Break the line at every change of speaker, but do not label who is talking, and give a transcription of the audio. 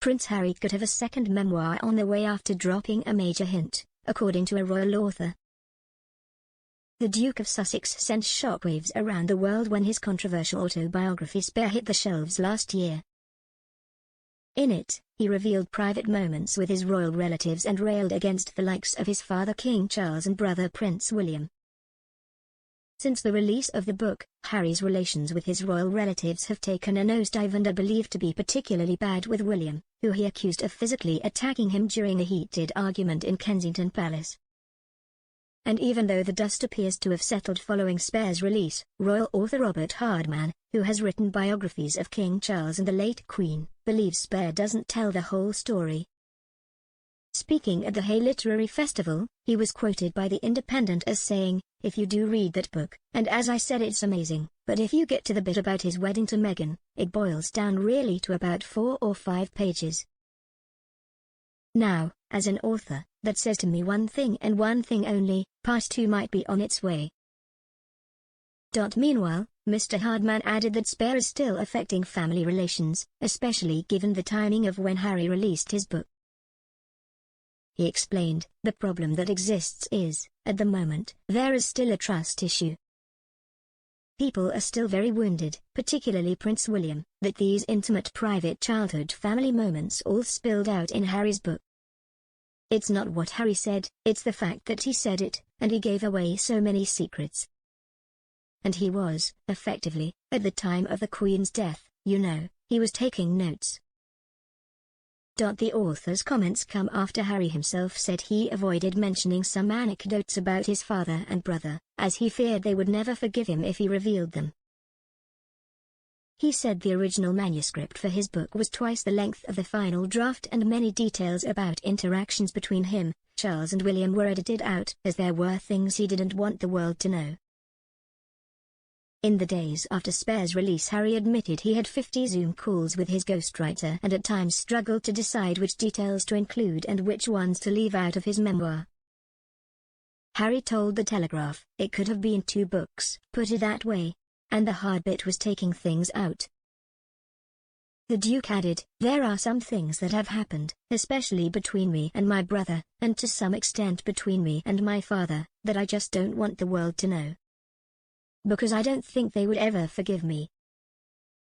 Prince Harry could have a second memoir on the way after dropping a major hint, according to a royal author. The Duke of Sussex sent shockwaves around the world when his controversial autobiography Spare hit the shelves last year. In it, he revealed private moments with his royal relatives and railed against the likes of his father King Charles and brother Prince William. Since the release of the book, Harry's relations with his royal relatives have taken a nosedive and are believed to be particularly bad with William, who he accused of physically attacking him during a heated argument in Kensington Palace. And even though the dust appears to have settled following Spare's release, royal author Robert Hardman, who has written biographies of King Charles and the late Queen, believes Spare doesn't tell the whole story. Speaking at the Hay Literary Festival, he was quoted by The Independent as saying, "If you do read that book, and as I said it's amazing, but if you get to the bit about his wedding to Meghan, it boils down really to about 4 or 5 pages. Now, as an author, that says to me one thing and one thing only, part 2 might be on its way." Meanwhile, Mr. Hardman added that Spare is still affecting family relations, especially given the timing of when Harry released his book. He explained, "The problem that exists is, at the moment, there is still a trust issue. People are still very wounded, particularly Prince William, that these intimate private childhood family moments all spilled out in Harry's book. It's not what Harry said, it's the fact that he said it, and he gave away so many secrets. And he was, effectively, at the time of the Queen's death, he was taking notes." The author's comments come after Harry himself said he avoided mentioning some anecdotes about his father and brother, as he feared they would never forgive him if he revealed them. He said the original manuscript for his book was twice the length of the final draft and many details about interactions between him, Charles and William were edited out as there were things he didn't want the world to know. In the days after Spare's release, Harry admitted he had 50 Zoom calls with his ghostwriter and at times struggled to decide which details to include and which ones to leave out of his memoir. Harry told The Telegraph, "It could have been 2 books, put it that way. And the hard bit was taking things out." The Duke added, "There are some things that have happened, especially between me and my brother, and to some extent between me and my father, that I just don't want the world to know. Because I don't think they would ever forgive me,